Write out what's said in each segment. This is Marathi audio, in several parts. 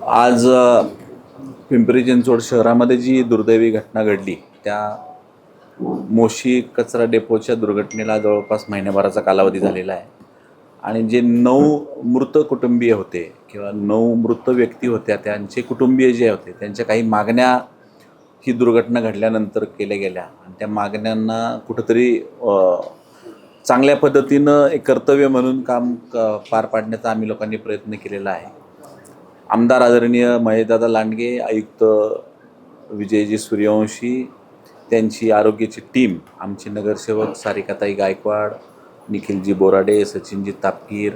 आज पिंपरी चिंचवड शहरामध्ये जी दुर्दैवी घटना घडली त्या मोशी कचरा डेपोच्या दुर्घटनेला जवळपास महिन्याभराचा कालावधी झालेला आहे आणि जे 9 मृत कुटुंबीय होते किंवा 9 मृत व्यक्ती होत्या त्यांचे कुटुंबीय जे होते त्यांच्या काही मागण्या ही दुर्घटना घडल्यानंतर केल्या गेल्या आणि त्या मागण्यांना कुठंतरी चांगल्या पद्धतीनं एक कर्तव्य म्हणून पार पाडण्याचा आम्ही लोकांनी प्रयत्न केलेला आहे. आमदार आदरणीय महेशदादा लांडगे, आयुक्त विजयजी सूर्यवंशी, त्यांची आरोग्याची टीम, आमचे नगरसेवक सारिकाताई गायकवाड, निखिलजी बोराडे, सचिनजी तापकीर,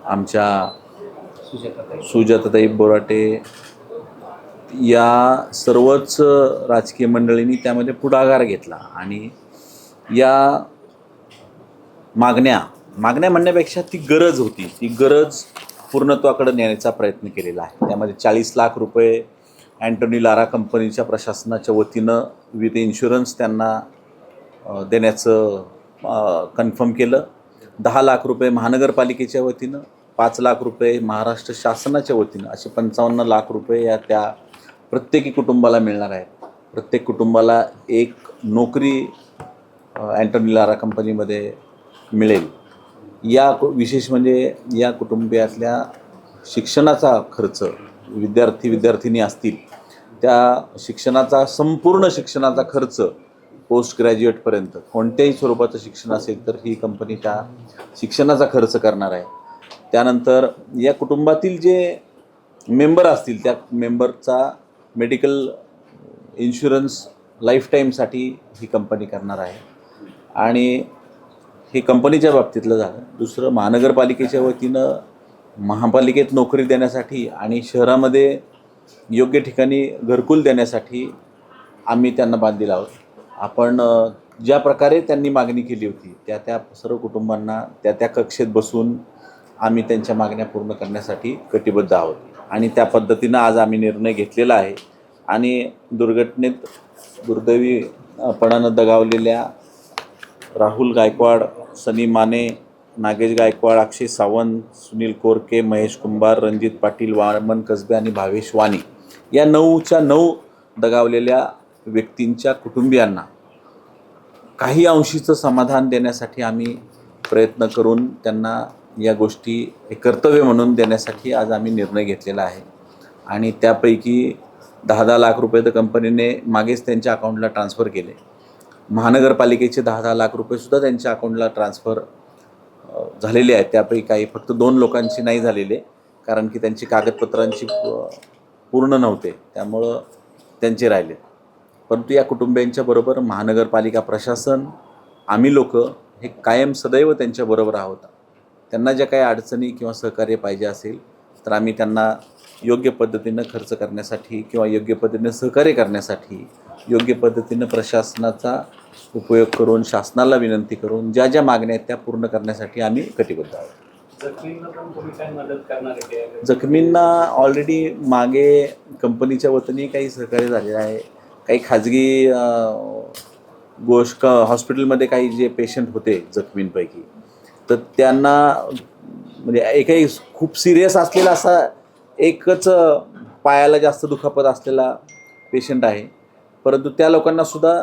आमच्या सुजाताताई बोराटे, या सर्वच राजकीय मंडळींनी त्यामध्ये पुढाकार घेतला आणि या मागण्या म्हणण्यापेक्षा ती गरज होती, ती गरज पूर्णत्वाकडे नेण्याचा प्रयत्न केलेला आहे. त्यामध्ये 40 लाख रुपये अँटोनी लारा कंपनीच्या प्रशासनाच्या वतीनं विथ इन्शुरन्स त्यांना देण्याचं कन्फर्म केलं. 10 लाख रुपये महानगरपालिकेच्या वतीनं, 5 लाख रुपये महाराष्ट्र शासनाच्या वतीनं, असे 55 लाख रुपये या त्या प्रत्येकी कुटुंबाला मिळणार आहेत. प्रत्येक कुटुंबाला एक नोकरी अँटोनी लारा कंपनीमध्ये मिळेल. विशेष म्हणजे या कुटुंबियातल्या शिक्षणाचा खर्च, विद्यार्थिनी असतील त्या संपूर्ण शिक्षणाचा खर्च पोस्ट ग्रॅज्युएटपर्यंत कोणत्याही स्वरूपाचं शिक्षण असेल तर ही कंपनी त्या शिक्षणाचा खर्च करणार आहे. त्यानंतर या कुटुंबातील जे मेंबर असतील त्या मेंबरचा मेडिकल इन्शुरन्स लाईफ टाईमसाठी ही कंपनी करणार आहे. आणि हे कंपनीच्या बाबतीतलं झालं. दुसरं, महानगरपालिकेच्या वतीनं महापालिकेत नोकरी देण्यासाठी आणि शहरामध्ये योग्य ठिकाणी घरकुल देण्यासाठी आम्ही त्यांना बांध दिला आहोत. आपण ज्या प्रकारे त्यांनी मागणी केली होती त्या सर्व कुटुंबांना त्या कक्षेत बसून आम्ही त्यांच्या मागण्या पूर्ण करण्यासाठी कटिबद्ध आहोत आणि त्या पद्धतीनं आज आम्ही निर्णय घेतलेला आहे. आणि दुर्घटनेत दुर्दैवीपणानं दगावलेल्या राहुल गायकवाड, सनी माने, नागेश गायकवाड, अक्षय सावंत, सुनील कोरके, महेश कुंभार, रणजित पाटील, वामन कसबे आणि भावेश वाणी या 9च्या 9 दगावलेल्या व्यक्तींच्या कुटुंबियांना काही अंशीचं समाधान देण्यासाठी आम्ही प्रयत्न करून त्यांना या गोष्टी एक कर्तव्य म्हणून देण्यासाठी आज आम्ही निर्णय घेतलेला आहे. आणि त्यापैकी 10-10 लाख रुपये तर कंपनीने मागेच त्यांच्या अकाउंटला ट्रान्स्फर केले. महानगरपालिकेचे 10-10 लाख रुपयेसुद्धा त्यांच्या अकाउंटला ट्रान्स्फर झालेले आहेत. त्यापैकी काही फक्त 2 लोकांची नाही झालेले, कारण की त्यांची कागदपत्रांची पूर्ण नव्हते, त्यामुळं त्यांचे राहिले. परंतु या कुटुंबियांच्या बरोबर महानगरपालिका प्रशासन, आम्ही लोक हे कायम सदैव त्यांच्याबरोबर आहोत. त्यांना ज्या काही अडचणी किंवा सहकार्य पाहिजे असेल तर आम्ही त्यांना योग्य पद्धतीनं खर्च करण्यासाठी किंवा योग्य पद्धतीनं सहकार्य करण्यासाठी, योग्य पद्धतीनं प्रशासनाचा उपयोग करून, शासनाला विनंती करून ज्या मागण्या आहेत त्या पूर्ण करण्यासाठी आम्ही कटिबद्ध आहोत. जखमींना ऑलरेडी मागे कंपनीच्या वतीने काही सहकार्य झालेलं आहे. काही खाजगी हॉस्पिटलमध्ये काही जे पेशंट होते जखमींपैकी, तर त्यांना म्हणजे एकही खूप सिरियस असलेला असा एकच पायाला जास्त दुखापत असलेला पेशंट आहे. परंतु त्या लोकांनासुद्धा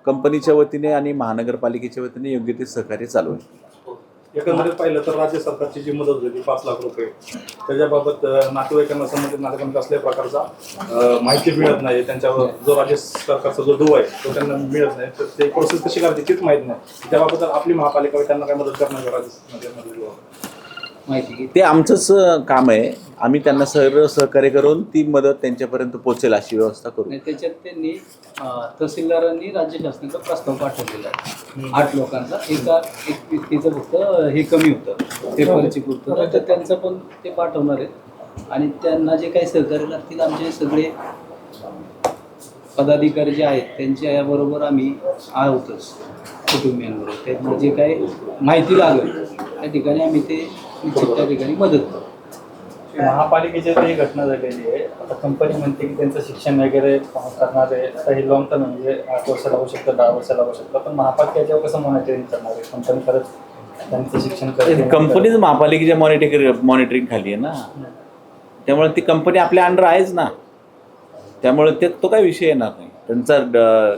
कंपनीच्या वतीने आणि महानगरपालिकेच्या वतीने योग्य ते सहकार्य चालू आहे. एकंदरीत पाहिलं तर राज्य सरकारची जी मदत होती 5 लाख रुपये, त्याच्याबाबत नातेवाईकांना संबंधित नातेवाईकांना कसल्याही प्रकारचा माहिती मिळत नाही. त्यांच्यावर जो राज्य सरकारचा जो दुवा आहे तो त्यांना मिळत नाही, तर ते प्रोसेस कशी करायची तीच माहीत नाही. त्याबाबत आपली महापालिका त्यांना काय मदत करणार राज्य माहिती ते आमचंच काम आहे. आम्ही त्यांना सर्व सहकार्य करून ती मदत त्यांच्यापर्यंत पोहोचेल अशी व्यवस्था करू. त्याच्यात त्यांनी तहसीलदारांनी राज्य शासनाचा प्रस्ताव पाठवलेला आहे 8 लोकांचा. एक व्यक्तीचं फक्त हे कमी होतं पेपरची पुरतं, तर त्यांचं पण ते पाठवणार आहेत. आणि त्यांना जे काही सहकार्य लागतील आमचे सगळे पदाधिकारी जे आहेत त्यांच्या याबरोबर आम्ही आहोतच कुटुंबियांबरोबर. त्यांना जे काही माहिती लागेल त्या ठिकाणी आम्ही ते निश्चित त्या ठिकाणी मदत करू. महापालिकेची ही घटना झालेली आहे. आता कंपनी म्हणते की त्यांचं शिक्षण वगैरे करणार आहे, तर हे लॉंग टर्म म्हणजे 8 वर्षाला होऊ शकतं, 10 वर्षाला होऊ शकतं. पण महापालिका याच्यावर कसं मॉनिटरिंग करणार आहे? कंपनी खरंच त्यांचं शिक्षण कंपनीच महापालिकेच्या मॉनिटरिंग खाली आहे ना. त्यामुळे ती कंपनी आपल्या अंडर आहेच ना, त्यामुळे तो काही विषय येणार नाही. त्यांचा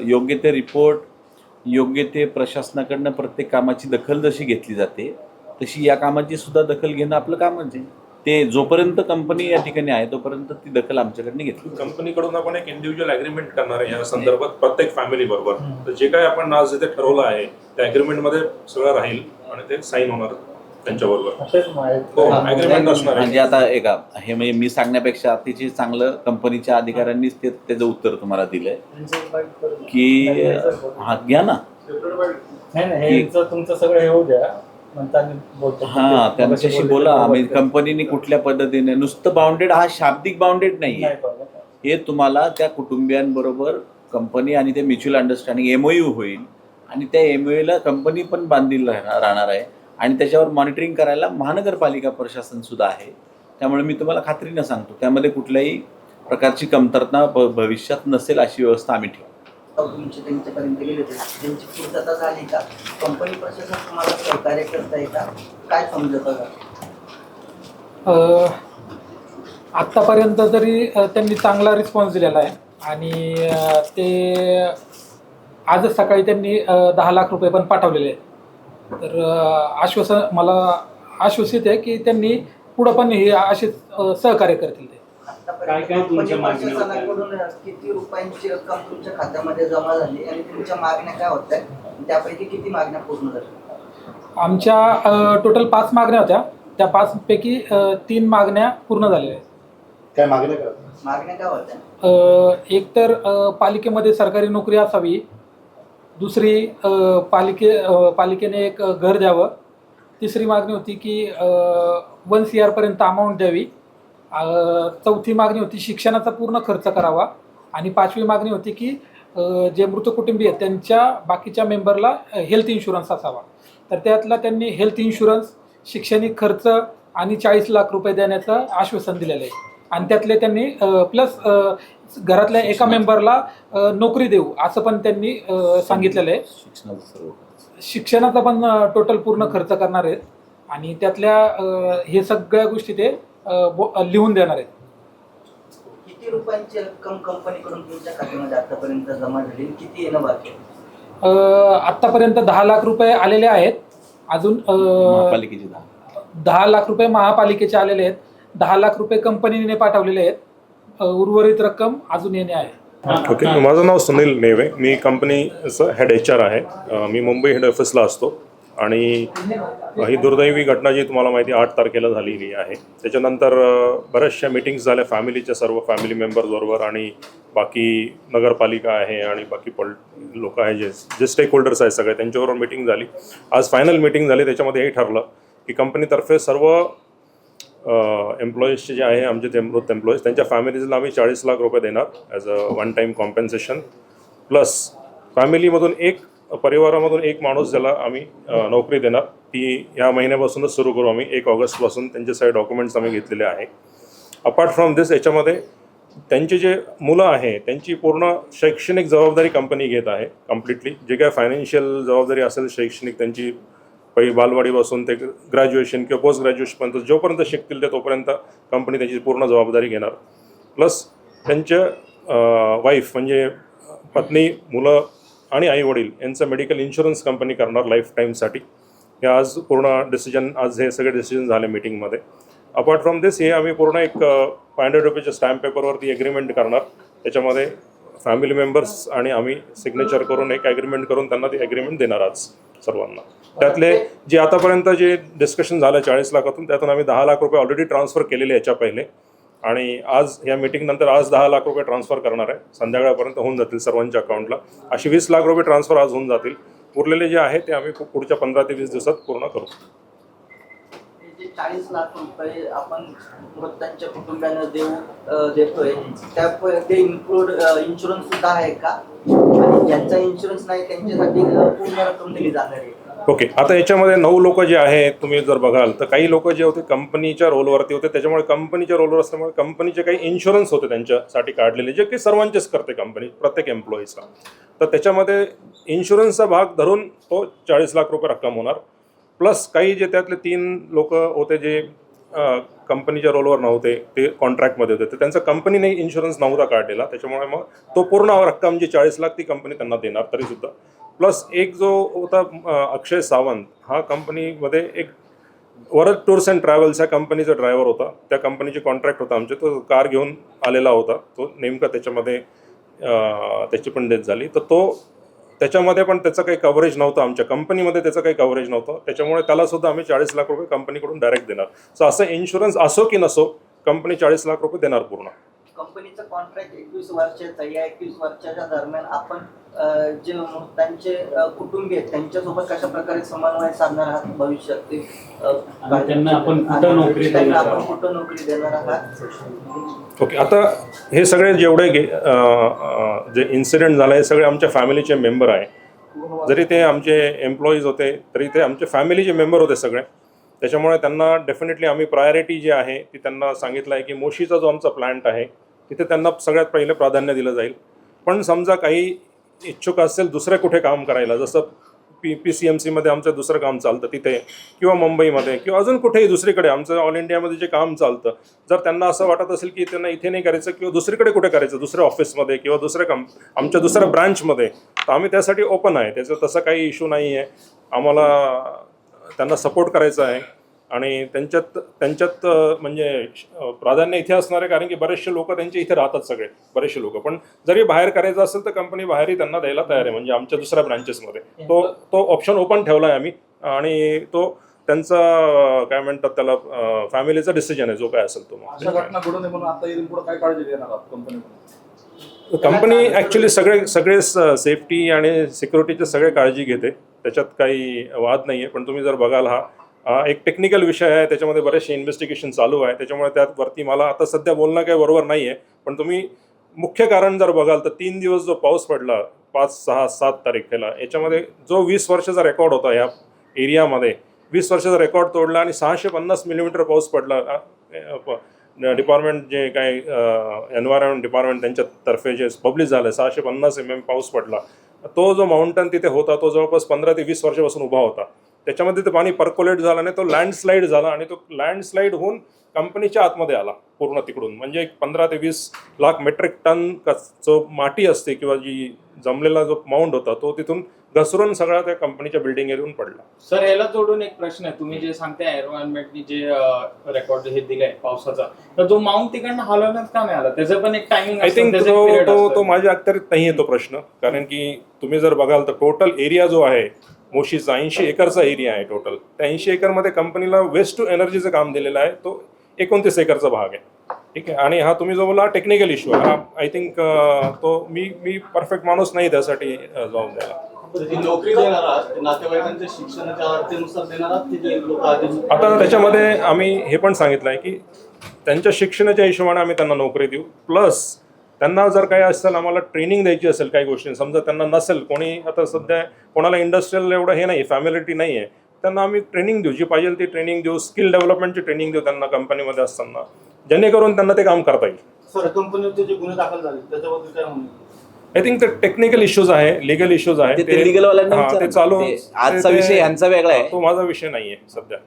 योग्य ते रिपोर्ट, योग्य ते प्रशासनाकडनं प्रत्येक कामाची दखल जशी घेतली जाते तशी या कामाची सुद्धा दखल घेणं आपलं कामच आहे. ते जोपर्यंत कंपनी या ठिकाणी आहे तोपर्यंत ती दखल आमच्याकडनं घेतली. कंपनीकडून आपण एक इंडिव्हिज्युअल अग्रीमेंट करणार आहे या संदर्भात प्रत्येक फॅमिली बरोबर. तर जे काही आपण आज इथे ठरवलं आहे त्या अग्रीमेंटमध्ये सगळं राहील आणि ते साईन होणार त्यांच्याबरोबर. अग्रीमेंट असणार आहे. म्हणजे आता एका हे म्हणजे मी सांगण्यापेक्षा अतिशय चांगलं कंपनीच्या अधिकाऱ्यांनीच त्याचं उत्तर तुम्हाला दिलंय की हा घ्या ना. तुमचं सगळं हे होऊ द्या हा, त्यांच्याशी बोला. आम्ही कंपनीने कुठल्या पद्धतीने, नुसतं बाउंडेड हा शाब्दिक बाउंडेड नाही आहे, हे तुम्हाला त्या कुटुंबियांबरोबर कंपनी आणि ते म्युच्युअल अंडरस्टँडिंग MOU होईल आणि त्या MOUला कंपनी पण बांधील राहणार आहे आणि त्याच्यावर मॉनिटरिंग करायला महानगरपालिका प्रशासन सुद्धा आहे. त्यामुळे मी तुम्हाला खात्रीनं सांगतो त्यामध्ये कुठल्याही प्रकारची कमतरता भविष्यात नसेल अशी व्यवस्था आम्ही ठेवू. तुमचे त्यांच्यापर्यंत गेले होते, त्यांची पूर्तता झाली का? कंपनी प्रशासन तुम्हाला सहकार्य करता येतात, काय समजत? आत्तापर्यंत तरी त्यांनी चांगला रिस्पॉन्स दिलेला आहे आणि ते आजच सकाळी त्यांनी 10 लाख रुपये पण पाठवलेले आहेत. तर मला आश्वासित आहे की त्यांनी पुढं पण हे असे सहकार्य करतील. ते कंपनी प्रशासनाकडून किती रुपयांची रक्कम तुमच्या खात्यामध्ये जमा झाली आणि तुमच्या मागण्या काय होत्या, त्यापैकी किती मागण्या पूर्ण झाल्या? आमच्या टोटल 5 मागण्या होत्या, त्या 5 पैकी 3 मागण्या पूर्ण झालेल्या आहेत. काय मागण्या काय होत्या? एक तर पालिकेमध्ये सरकारी नोकरी असावी, दुसरी पालिकेने एक घर द्यावं, तिसरी मागणी होती की 1 CR पर्यंत अमाऊंट द्यावी, चौथी मागणी होती शिक्षणाचा पूर्ण खर्च करावा आणि 5वी मागणी होती की जे मृत कुटुंबीय आहेत त्यांच्या बाकीच्या मेंबरला हेल्थ इन्शुरन्स असावा. तर त्यातला त्यांनी हेल्थ इन्शुरन्स, शैक्षणिक खर्च आणि 40 लाख रुपये देण्याचं आश्वासन दिलेलं आहे आणि त्यातले त्यांनी प्लस घरातल्या एका मेंबरला नोकरी देऊ असं पण त्यांनी सांगितलेलं आहे. शिक्षणाचा पण टोटल पूर्ण खर्च करणार आहेत आणि त्यातल्या हे सगळ्या गोष्टी ते लिहून देणार आहेत. किती रुपयांची रक्कम कंपनीकडून तुमच्या खात्यामध्ये आतापर्यंत जमा झाली, किती येणं बाकी आहे? आतापर्यंत 10 लाख रुपये आलेले आहेत. अजून 10 लाख रुपये महापालिकेचे आलेले आहेत, 10 लाख रुपये कंपनीने पाठवलेले आहेत, उर्वरित रक्कम अजून येणे आहे. ओके, माझं नाव सुनील नेवे, मी कंपनीचं हेड HR आहे. मी मुंबई हेड ऑफिसला असतो आणि ही दुर्दैवी घटना जी तुम्हाला माहिती 8 तारखेला झालेली आहे. त्याच्यानंतर बऱ्याचशा मीटिंग्स झाल्या फॅमिलीच्या, सर्व फॅमिली मेंबर्सबरोबर आणि बाकी नगरपालिका आहे आणि बाकी लोक आहे जे स्टेक होल्डर्स आहेत सगळे, त्यांच्याबरोबर मीटिंग झाली. आज फायनल मीटिंग झाली. त्याच्यामध्ये हे ठरलं की कंपनीतर्फे सर्व एम्प्लॉईजचे जे आहे आमचे ते मृत एम्प्लॉईज त्यांच्या फॅमिलीजला आम्ही 40 लाख रुपये देणार as a 1 time compensation. Plus फॅमिलीमधून परिवारामधून एक माणूस ज्याला आम्ही नोकरी देणार, ती या महिन्यापासूनच सुरू करू आम्ही. 1 ऑगस्टपासून त्यांचे सगळे डॉक्युमेंट्स आम्ही घेतलेले आहे. अपार्ट फ्रॉम दिस याच्यामध्ये त्यांचे जे मुलं आहे त्यांची पूर्ण शैक्षणिक जबाबदारी कंपनी घेत आहे कम्प्लिटली. जे काय फायनान्शियल जबाबदारी असेल शैक्षणिक त्यांची बालवाडीपासून ते ग्रॅज्युएशन किंवा पोस्ट ग्रॅज्युएशनपर्यंत जोपर्यंत शिकतील ते तोपर्यंत कंपनी त्याची पूर्ण जबाबदारी घेणार. प्लस त्यांच्या वाईफ म्हणजे पत्नी, मुलं आणि आईवडील यांचं मेडिकल इन्शुरन्स कंपनी करणार लाईफ टाईमसाठी. हे आज पूर्ण डिसिजन, आज हे सगळे डिसिजन झाले मीटिंगमध्ये. अपार्ट फ्रॉम दिस हे आम्ही पूर्ण एक 500 रुपयाच्या स्टॅम्प पेपरवरती ॲग्रीमेंट करणार. त्याच्यामध्ये फॅमिली मेंबर्स आणि आम्ही सिग्नेचर करून एक ॲग्रीमेंट करून त्यांना ती ॲग्रीमेंट देणार आज सर्वांना. त्यातले जे आतापर्यंत जे डिस्कशन झालं 40 लाखातून, त्यातून आम्ही 10 लाख रुपये ऑलरेडी ट्रान्सफर केलेले याच्या पहिले आणि आज या मीटिंगनंतर आज 10 लाख रुपये ट्रान्सफर करणार आहे. संध्याकाळपर्यंत होऊन जातील सर्वांच्या अकाउंटला. अशी 20 लाख रुपये ट्रान्सफर आज होऊन जातील. उरलेले जे आहे ते आम्ही पुढच्या 15 ते 20 दिवसात पूर्ण करू. 40 लाख रुपये आपण मृतांच्या कुटुंबियांना देतोय, त्यात इन्क्लूड इन्शुरन्स सुद्धा आहे का? आणि ज्यांचा इन्शुरन्स नाही त्यांच्यासाठी पूर्ण रक्कम दिली जाणार आहे? ओके, आता याच्यामध्ये 9 लोक जे आहे तुम्ही जर बघाल तर काही लोक जे होते कंपनीच्या रोलवरती होते. त्याच्यामुळे कंपनीच्या रोलवर असल्यामुळे कंपनीचे काही इन्शुरन्स होते त्यांच्यासाठी काढलेले, जे की सर्वांचेच करते कंपनी प्रत्येक एम्प्लॉईचा. तर त्याच्यामध्ये इन्शुरन्सचा भाग धरून तो 40 लाख रुपये रक्कम होणार. प्लस काही जे त्यातले 3 लोक होते जे कंपनीच्या रोलवर नव्हते, ते कॉन्ट्रॅक्टमध्ये होते, तर त्यांचा कंपनीने इन्शुरन्स नव्हता काढलेला. त्याच्यामुळे मग तो पूर्ण रक्कम जी 40 लाख ती कंपनी त्यांना देणार तरीसुद्धा. प्लस एक जो होता अक्षय सावंत, हा कंपनीमध्ये एक वरद टूर्स अँड ट्रॅव्हल्स ह्या कंपनीचा ड्रायव्हर होता. त्या कंपनीचे कॉन्ट्रॅक्ट होता आमचे, तो कार घेऊन आलेला होता. तो नेमका त्याच्यामध्ये त्याची पण डेथ झाली. तर तो त्याच्यामध्ये पण त्याचं काही कव्हरेज नव्हतं, आमच्या कंपनीमध्ये त्याचं काही कव्हरेज नव्हतं. त्याच्यामुळे त्यालासुद्धा आम्ही 40 लाख रुपये कंपनीकडून डायरेक्ट देणार. सो असं इन्शुरन्स असो की नसो, कंपनी 40 लाख रुपये देणार पूर्ण. कंपनीचं कॉन्ट्रॅक्ट 21 वर्षाचं, या 21 वर्षाच्या दरम्यान आपण जे मृतांचे कुटुंबीय आहेत त्यांच्यासोबत कशा प्रकारे समन्वय साधणार आहात भविष्यात ते, आणि त्यांना आपण कुठं नोकरी त्यांना देणार आपण आहात? कुठं नोकरी देणार आहात? ओके, आता हे सगळे जेवढे जे इन्सिडेंट झालं हे सगळे आमच्या फॅमिलीचे मेंबर आहे. जरी ते आमचे एम्प्लॉईज होते तरी ते आमचे फॅमिलीचे मेंबर होते सगळे. त्याच्यामुळे त्यांना डेफिनेटली आम्ही प्रायोरिटी जी आहे ती त्यांना सांगितलं आहे की मोशीचा जो आमचा प्लांट आहे तिथे त्यांना सगळ्यात पहिले प्राधान्य दिलं जाईल. पण समजा काही इच्छुक असेल दुसरे कुठे काम करायला, जसं PCMCमध्ये आमचं दुसरं काम चालतं तिथे, किंवा मुंबईमध्ये, किंवा अजून कुठेही दुसरीकडे आमचं ऑल इंडियामध्ये जे काम चालतं, जर त्यांना असं वाटत असेल की त्यांना इथे नाही करायचं किंवा दुसरीकडे कुठे करायचं, दुसऱ्या ऑफिसमध्ये किंवा आमच्या दुसऱ्या ब्रांचमध्ये, तर आम्ही त्यासाठी ओपन आहे. त्याचं तसं काही इश्यू नाही आहे. आम्हाला त्यांना सपोर्ट करायचा आहे आणि त्यांच्यात म्हणजे प्राधान्य इथे असणार आहे, कारण की बरेचसे लोक त्यांचे इथे राहतात सगळे, बरेचसे लोक. पण जरी बाहेर करायचं असेल तर कंपनी बाहेरही त्यांना द्यायला तयार आहे, म्हणजे आमच्या दुसऱ्या ब्रांचेसमध्ये तो ऑप्शन ओपन ठेवला आहे आम्ही. आणि तो त्यांचा काय म्हणतात त्याला फॅमिलीचा डिसिजन आहे, जो काय असेल तो. अशा घटना घडू नये म्हणून आता इथून पुढे काय काळजी घेणार आहात कंपनीकडून? कंपनी ॲक्च्युली सगळे सेफ्टी आणि सिक्युरिटीची सगळे काळजी घेते, त्याच्यात काही वाद नाही आहे. पण तुम्ही जर बघाल, हा एक टेक्निकल विषय आहे, त्याच्यामध्ये बरेचसे इन्व्हेस्टिगेशन चालू आहे. त्याच्यामुळे त्यावरती मला आता सध्या बोलणं काही बरोबर नाही आहे. पण तुम्ही मुख्य कारण जर बघाल तर 3 दिवस जो पाऊस पडला 5, 6, 7 तारखेला, याच्यामध्ये जो 20 वर्षाचा रेकॉर्ड होता या एरियामध्ये, 20 वर्षाचा रेकॉर्ड तोडला आणि 650 मिलीमीटर पाऊस पडला. डिपार्टमेंट जे काही एन्व्हायरमेंट डिपार्टमेंट त्यांच्यातर्फे जे पब्लिश झालं, 650 mm पाऊस पडला. तो जो माउंटन तिथे होता तो जवळपास 15 ते 20 वर्षापासून उभा होता. त्याच्यामध्ये ते पाणी पर्कोलेट झालं नाही, तो लँडस्लाईड झाला आणि तो लँडस्लाईड होऊन कंपनीच्या आतमध्ये आला पूर्ण तिकडून. म्हणजे 15 ते 20 लाख मेट्रिक टन जो माती असते किंवा जी जमलेला जो माउंट होता तो तिथून घसरून सगळा त्या कंपनीच्या बिल्डिंग येऊन पडला. सर, याला जोडून एक प्रश्न आहे. तुम्ही जे सांगताय एन्व्हायरमेंटनी जे रेकॉर्ड हे दिलंय पावसाचा, तर तो माउंट तिकडनं हलवण्यात का नाही आला? त्याचं पण एक टायमिंग आय थिंक तो माझ्या अखत्यारीत नाही आहे तो प्रश्न. कारण की तुम्ही जर बघाल तर टोटल एरिया जो आहे मोशीचा 80 एकरचा एरिया आहे टोटल. त्या 80 एकरमध्ये कंपनीला वेस्ट टू एनर्जीचं काम दिलेलं आहे, तो 29 एकरचा भाग आहे. ठीक आहे. आणि हा तुम्ही जो बोला टेक्निकल इश्यू आहे, हा आय थिंक तो मी परफेक्ट माणूस नाही त्यासाठी जबाब द्यायला. नोकरी देणार आहात, नातेवाईकांच्या शिक्षणाच्या अर्थेनुसार देणार आहात की लोक आधी? आता त्याच्यामध्ये आम्ही हे पण सांगितलं आहे की त्यांच्या शिक्षणाच्या हिशोबाने आम्ही त्यांना नोकरी देऊ. प्लस त्यांना जर काही असेल, आम्हाला ट्रेनिंग द्यायची असेल काही गोष्टी, समजा त्यांना नसेल कोणी, आता सध्या कोणाला इंडस्ट्रियल एवढं हे नाही, फॅमिलिटी नाही आहे, त्यांना आम्ही ट्रेनिंग देऊ, जी पाहिजे ती ट्रेनिंग देऊ, स्किल डेव्हलपमेंटची ट्रेनिंग देऊ त्यांना कंपनीमध्ये असताना, जेणेकरून त्यांना ते काम करता येईल. सर, कंपनीचे जे गुन्हे दाखल झाले त्याच्याबद्दल काय म्हणून? आय थिंक ते टेक्निकल इश्यूज आहे, लिगल इश्यूज आहे, ते legal वाल्यांना हा, विचारा. ते चालू. ते आजचा विषय यांचा वेगळा आहे. तो माझा विषय नाहीये सध्या.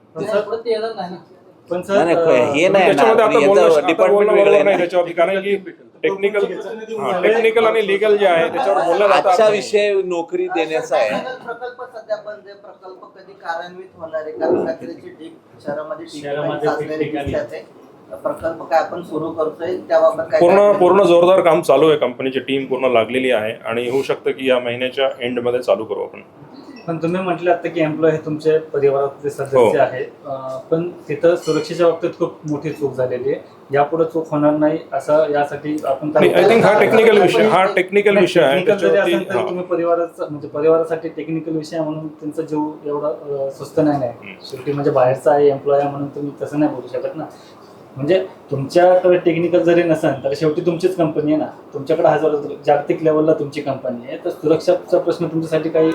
पण नाही, हे नाही त्याच्यामध्ये आता बोलणं डिपार्टमेंट बरोबर वेगळं नाही आहे. त्याच्यावरती, कारण की टेक्निकल आणि लिगल जे आहे त्याच्यावर बोललं आजचा जातं. विषय नोकरी देण्याचा आहे. प्रकल्प सध्या बंद आहे. प्रकल्प कधी कार्यान्वित होणार आहे? कारण कचऱ्याची ढीग शहरामध्ये ठिकठिकाणी दिसतात आहे. प्रकल्प काय आपण सुरू करतोय त्याबाबत काय पूर्ण जोरदार काम चालू आहे. कंपनीची टीम पूर्ण लागलेली आहे आणि होऊ शकतं की या महिन्याच्या एंडमध्ये चालू करू आपण. पण तुम्ही म्हटलं आता की एम्प्लॉय हे तुमचे परिवारातले सदस्य आहे, पण तिथं सुरक्षेच्या बाबतीत खूप मोठी चूक झालेली आहे. यापुढे चूक होणार नाही असं यासाठी आपण आय थिंक हा टेक्निकल विषय आहे. टेक्निकल जरी असेल तरी त्याच्यावरती तुम्ही परिवाराचा म्हणजे परिवारासाठी टेक्निकल विषय म्हणून त्यांचा जीव एवढा स्वस्त नाही. शेवटी म्हणजे बाहेरचा आहे एम्प्लॉय म्हणून तुम्ही तसं नाही बोलू शकत ना. म्हणजे तुमच्याकडे टेक्निकल जरी नसेल तर शेवटी तुमचीच कंपनी आहे ना. तुमच्याकडे हजारो जागतिक लेवलला तुमची कंपनी आहे, तर सुरक्षाचा प्रश्न तुमच्यासाठी काही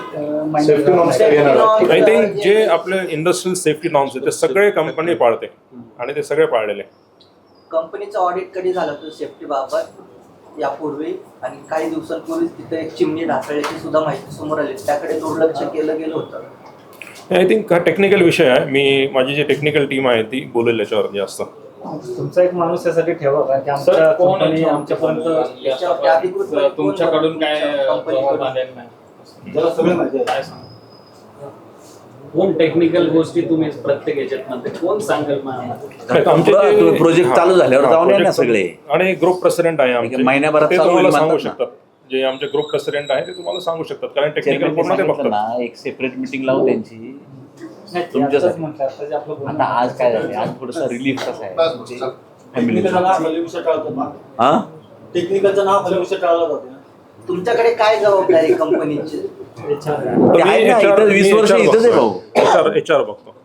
आय थिंक जे आपले इंडस्ट्रियल सेफ्टी नॉर्म्स आहेत ते सगळे कंपनी पाळते आणि ते सगळे पाळलेले. कंपनीचं ऑडिट कधी झालं होतं सेफ्टी बाबत यापूर्वी? आणि काही दिवसांपूर्वी तिथे एक चिमणी ढासळल्याची सुद्धा माहिती समोर आली, त्याकडे दुर्लक्ष केलं गेलं होतं. आय थिंक हा टेक्निकल विषय आहे. माझी जी टेक्निकल टीम आहे ती बोलेल याच्यावर जास्त. तुमचा एक माणूस यासाठी ठेवा, कारण की सर आमच्या कोण कंपनी आहे आमच्यापर्यंत याच्यावर अधिकृत सर, तुमच्याकडून काय कंपनीकडून? जबाब आलेला नाही? त्याला सगळं माहिती आहे. काय सांग कोण टेक्निकल गोष्टी तुम्ही प्रत्येक याच्यात म्हणते कोण सांगेल मला? आमचे जे- प्रोजेक्ट चालू झाल्यावर हा, जाऊन या ना project सगळे. आणि ग्रुप प्रेसिडेंट आहे आमचे, महिन्याभरात ते चालू तुम्हाला होईल सांगू म्हणतात ना. शकतात. जे आमचे ग्रुप प्रेसिडेंट आहे ते तुम्हाला सांगू शकतात, कारण टेक्निकल चेअरमॅनने पूर्ण ते सांगितलं बघतात. ना, एक सेपरेट मीटिंग लावून त्यांची. नाही, ते तुमच्यासाठी. आताच म्हटलं, आता जे आपलं बोलणं आता आज काय झालं, आज थोडासा रिलीफ कसा आहे फॅमिली. टेक्निकलचं नाव खाली विषय टाळतात ना. हा टेक्निकलचं नाव खाली विषय टाळला जाते ना. तुमच्याकडे काय जबाबदारी कंपनीची? HR ते आहे ना, इथं 20 वर्ष इथंच आहे भाऊ. HR बघतो.